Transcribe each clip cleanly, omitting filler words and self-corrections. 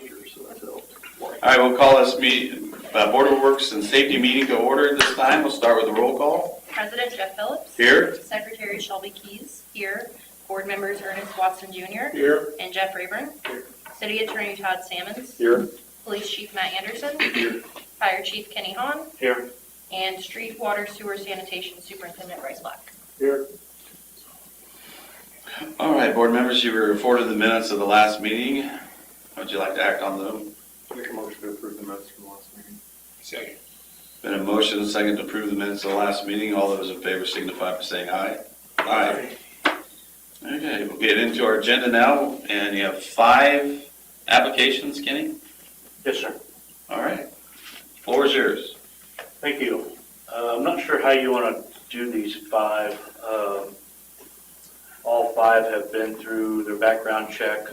here, so that helped. All right, we'll call this Board of Works and Safety meeting to order this time. We'll start with a roll call. President Jeff Phillips. Here. Secretary Shelby Keys. Here. Board members Ernest Watson Jr. Here. And Jeff Rayburn. Here. City Attorney Todd Sammons. Here. Police Chief Matt Anderson. Here. Fire Chief Kenny Hahn. Here. And Street Water Sewer Sanitation Superintendent Bryce Black. Here. All right, board members, you were afforded the minutes of the last meeting. Would you like to act on them? Make a motion to approve the minutes from the last meeting. Second. Been a motion and a second to approve the minutes of the last meeting. All those in favor signify by saying aye. Aye. Okay, we'll get into our agenda now, and you have 5 applications, Kenny? Yes, sir. All right, floor is yours. Thank you. I'm not sure how you want to do these 5. All 5 have been through their background check.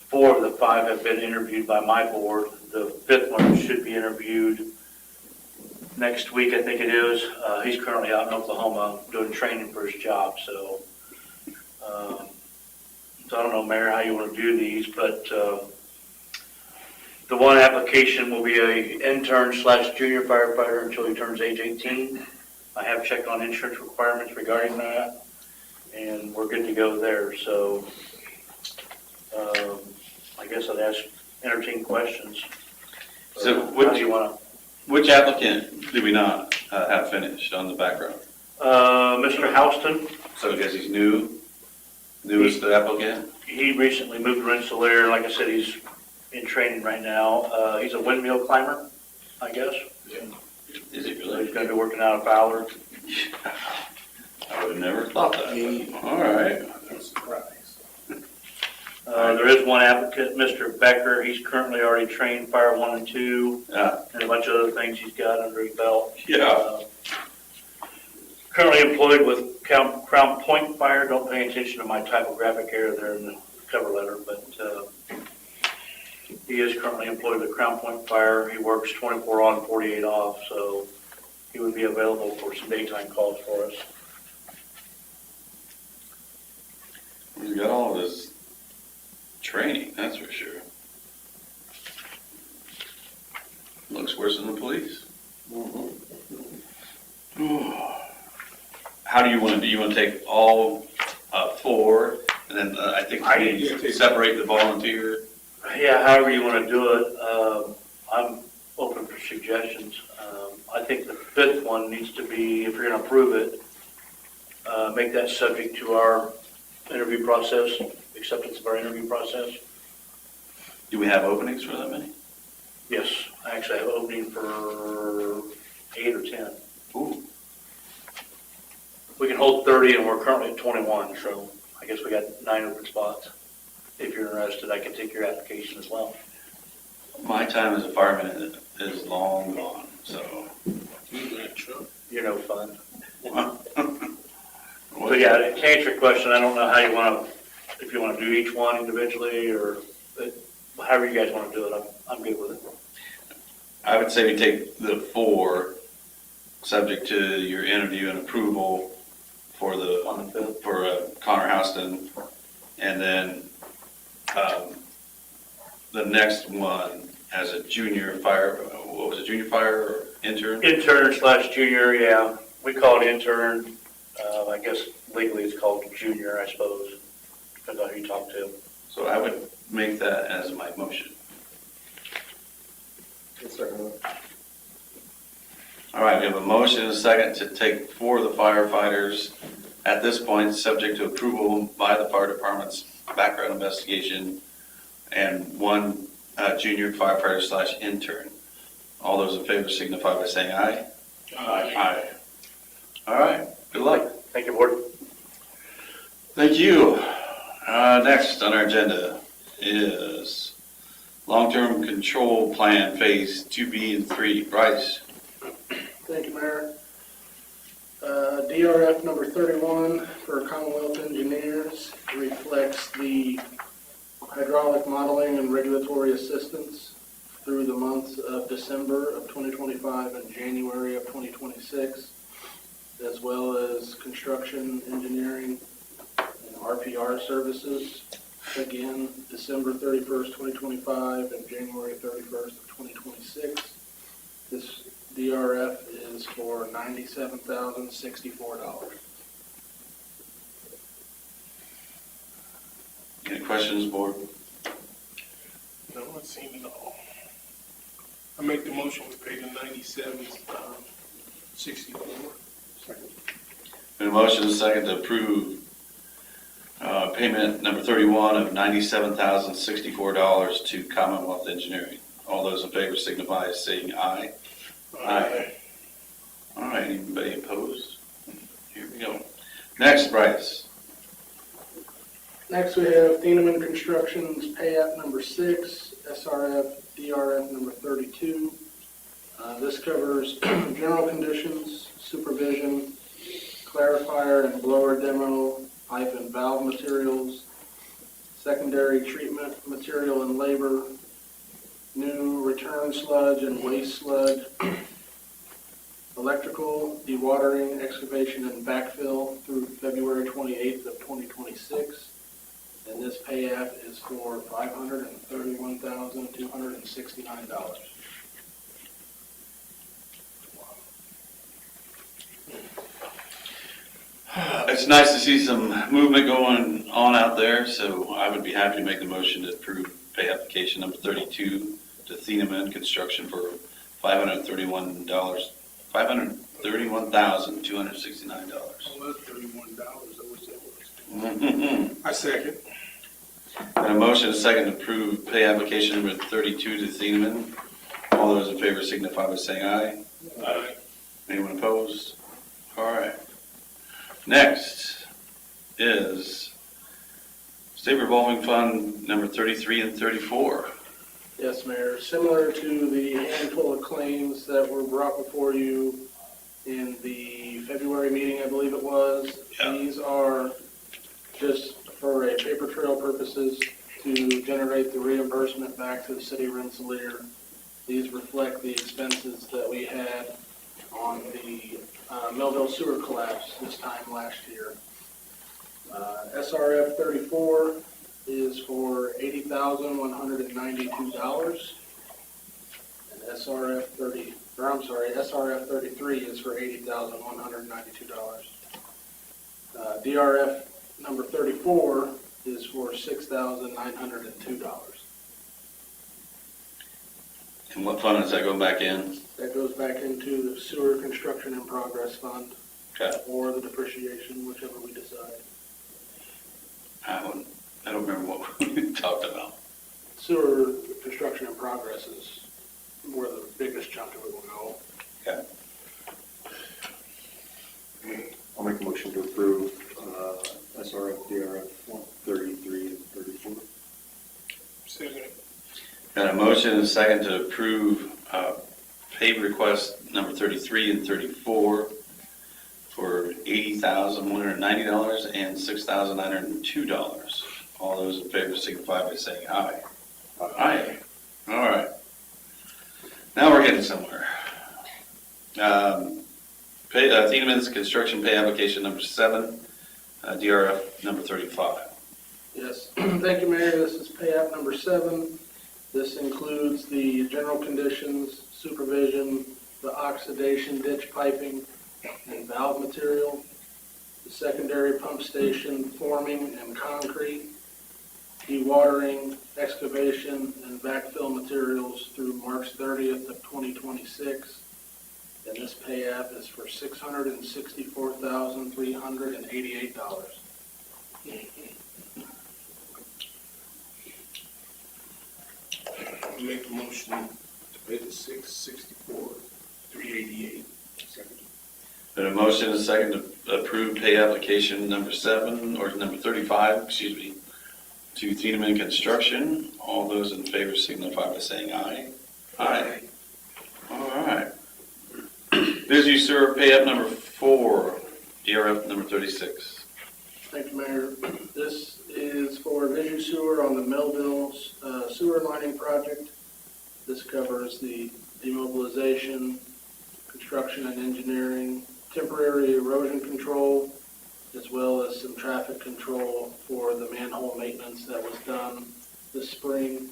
4 of the 5 have been interviewed by my board. The 5th one should be interviewed next week, I think it is. He's currently out in Oklahoma doing training for his job, so I don't know, Mayor, how you want to do these, but the one application will be a intern/junior firefighter until he turns age 18. I have checked on insurance requirements regarding that, and we're good to go there. So I guess I'd entertain questions. So how do you want which applicant did we not have finished on the background? to? Mr. Houston, So I guess he's newest applicant? he recently moved to Rensselaer. Like I said, he's in training right now. He's a windmill climber, I guess. Is he So really? he's going to be working out of Fowler. I would have never thought that. All right. That's a surprise. There is one applicant, Mr. Becker. He's currently already trained Fire 1 and 2, Yeah. and a bunch of other things he's got under his belt. Yeah. Currently employed with Crown Point Fire. Don't pay attention to my typographic error there in the cover letter, but he is currently employed with Crown Point Fire. He works 24 on, 48 off, so he would be available for some daytime calls for us. He's got all of his training, that's for sure. Looks worse than the police. How do you want to do? You want to take all 4, and then I think we need to separate the volunteer. Yeah, however you want to do it. I'm open for suggestions. I think the 5th one needs to be, if you're going to approve it, make that subject to our interview process, acceptance of our interview process. Do we have openings for that many? Yes, I actually have an opening for 8 or 10. Ooh. We can hold 30, and we're currently at 21, so I guess we got 9 open spots. If you're interested, I can take your application as well. My time as a fireman is long gone, so. You're no fun. But yeah, to answer your question, I don't know how you want to, if you want to do each one individually or however you guys want to do it, I'm good with it. I would say we take the 4, subject to your interview and approval for On the 5th. for Connor Houston, and then the next one as a junior fire. What was it? Junior fire or intern? Intern/junior, yeah. We call it intern. I guess legally it's called junior, I suppose. Depends on who you talk to. So I would make that as my motion. All right, we have a motion and a second to take 4 of the firefighters at this point, subject to approval by the fire department's background investigation, and 1 junior firefighter/intern. All those in favor signify by saying aye. Aye. Aye. All right, good luck. Thank you, Board. Thank you. Next on our agenda is long-term control plan phase 2B and 3. Bryce. Thank you, Mayor. DRF number 31 for Commonwealth Engineers reflects the hydraulic modeling and regulatory assistance through the months of December of 2025 and January of 2026, as well as construction, engineering, and RPR services. again, December 31st, 2025, and January 31st of 2026. This DRF is for $97,064. Any questions, board? No one seen it all. I make the motion we pay the 97.64. Second. Been a motion and a second to approve payment number 31 of $97,064 to Commonwealth Engineering. All those in favor signify by saying aye. Aye. All right, anybody opposed? Here we go. Next, Bryce. Next, we have Thieneman Construction's pay app number 6, SRF DRF number 32. This covers general conditions, supervision, clarifier and blower demo, pipe and valve materials, secondary treatment material and labor, new return sludge and waste sludge, electrical, dewatering, excavation, and backfill through February 28th of 2026. And this pay app is for $531,269. It's nice to see some movement going on out there, so I would be happy to make the motion to approve pay application number 32 to Thieneman Construction for $531,269. Oh, that's $31. I wish that was. I second. And a motion and a second to approve pay application number 32 to Thieneman. All those in favor signify by saying aye. Aye. Anyone opposed? All right. Next is State Revolving Fund number 33 and 34. Yes, Mayor. Similar to the handful of claims that were brought before you in the February meeting, I believe it was. Yeah. These are just for a paper trail purposes to generate the reimbursement back to the city of Rensselaer. These reflect the expenses that we had on the Melville sewer collapse this time last year. SRF 34 is for $80,192, and SRF 33 is for $80,192. DRF number 34 is for $6,902. And what fund does that go back in? That goes back into the sewer construction in progress fund, Okay. or the depreciation, whichever we decide. I don't remember what we talked about. Sewer construction in progress is where the biggest chunk of it will go. Okay. I'll make a motion to approve SRF, DRF 33 and 34. Second. Got a motion and a second to approve pay request number 33 and 34 for $80,190 and $6,902. All those in favor signify by saying aye. Aye. All right. Now we're getting somewhere. Thieneman's construction pay application number 7, DRF number 35. Yes, thank you, Mayor. This is pay app number 7. This includes the general conditions, supervision, the oxidation ditch piping, and valve material, the secondary pump station forming and concrete, dewatering, excavation, and backfill materials through March 30th of 2026. And this pay app is for $664,388. I make the motion to pay the $664,388. Second. Been a motion and a second to approve pay application number 7, or number 35, excuse me, to Thieneman Construction. All those in favor signify by saying aye. Aye. All right. Busy Sewer pay app number 4, DRF number 36. Thank you, Mayor. This is for Visu Sewer on the Melville sewer lining project. This covers the demobilization, construction and engineering, temporary erosion control, as well as some traffic control for the manhole maintenance that was done this spring.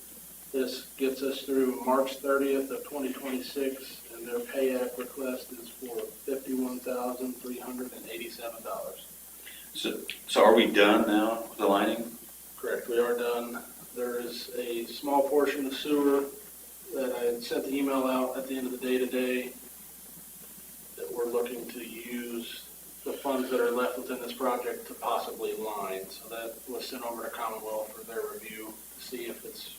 This gets us through March 30th of 2026, and their pay app request is for $51,387. So are we done now with the lining? Correct, we are done. There is a small portion of sewer that I had sent the email out at the end of the day today that we're looking to use the funds that are left within this project to possibly line. So that was sent over to Commonwealth for their review to see if it's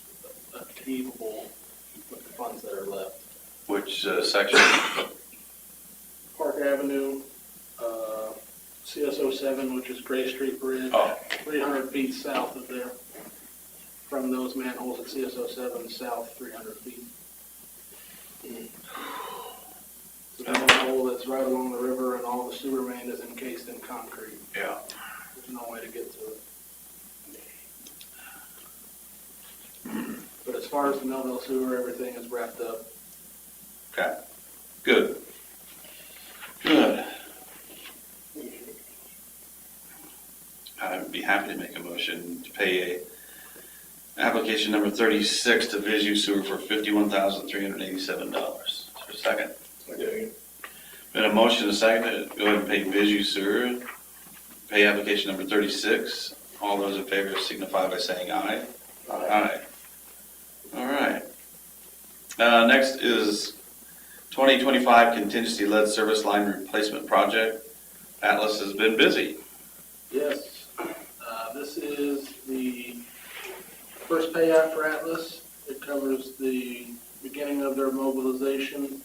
achievable with the funds that are left. Which section? Park Avenue, CS07, which is Gray Street Bridge, Oh. 300 feet south of there. From those manholes at CS07 south 300 feet. The manhole that's right along the river, and all the sewer main is encased in concrete. Yeah. There's no way to get to it. But as far as the Melville sewer, everything is wrapped up. Okay. Good. Good. I'd be happy to make a motion to pay application number 36 to Visu Sewer for $51,387. Is there a second? Okay. Been a motion and a second to go ahead and pay Visu Sewer. Pay application number 36. All those in favor signify by saying aye. Aye. All right. Next is 2025 contingency lead service line replacement project. Atlas has been busy. Yes, this is the first pay app for Atlas. It covers the beginning of their mobilization,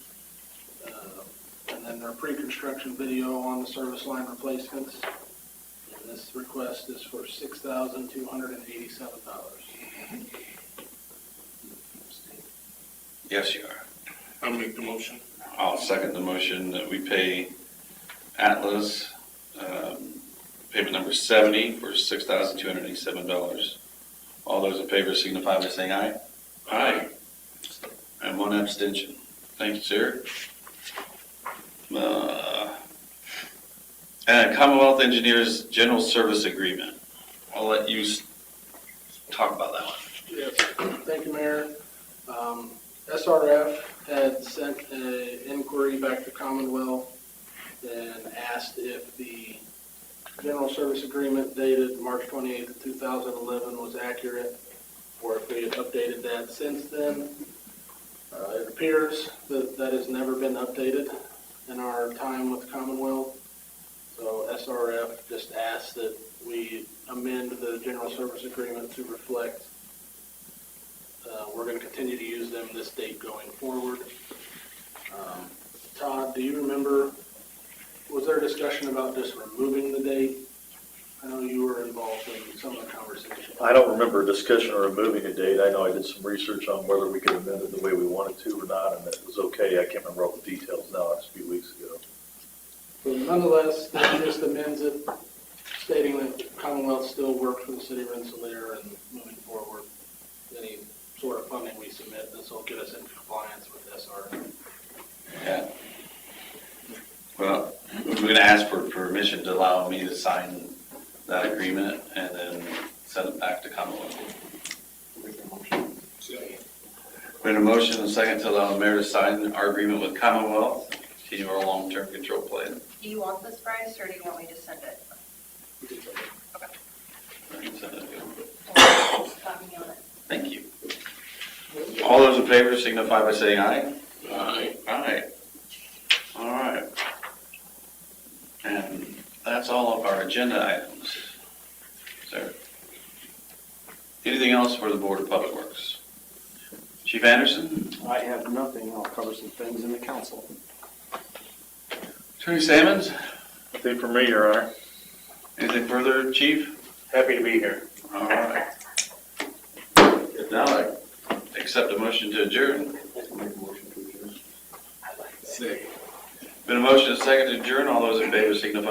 and then their pre-construction video on the service line replacements. And this request is for $6,287. Yes, you are. I'll make the motion. I'll second the motion that we pay Atlas payment number 70 for $6,287. All those in favor signify by saying aye. Aye. And one abstention. Thank you, sir. And Commonwealth Engineers General Service Agreement. I'll let you talk about that one. Yes, thank you, Mayor. SRF had sent an inquiry back to Commonwealth and asked if the general service agreement dated March 28th of 2011 was accurate, or if we had updated that since then. It appears that that has never been updated in our time with Commonwealth. So SRF just asked that we amend the general service agreement to reflect we're going to continue to use them this date going forward. Todd, do you remember, was there a discussion about just removing the date? I know you were involved in some of the conversation. I don't remember a discussion or removing a date. I know I did some research on whether we could amend it the way we wanted to or not, and it was okay. I can't remember all the details now. It's a few weeks ago. But nonetheless, that just amends it, stating that Commonwealth still works for the city of Rensselaer, and moving forward, any sort of funding we submit, this will get us into compliance with SRF. Yeah. Well, we're going to ask for permission to allow me to sign that agreement and then send it back to Commonwealth. Make the motion. Second. We have a motion and a second to allow the mayor to sign our agreement with Commonwealth, continue our long-term control plan. Do you want this, Bryce, or do you want me to send it? Copy me on it. Thank you. All those in favor signify by saying aye. Aye. Aye. All right. And that's all of our agenda items. Sir, anything else for the Board of Public Works? Chief Anderson? I have nothing. I'll cover some things in the council. Attorney Sammons? Nothing for me, Your Honor. Anything further, Chief? Happy to be here. All right. If not, I accept a motion to adjourn. Make a motion to adjourn. Second. Been a motion and a second to adjourn. All those in favor signify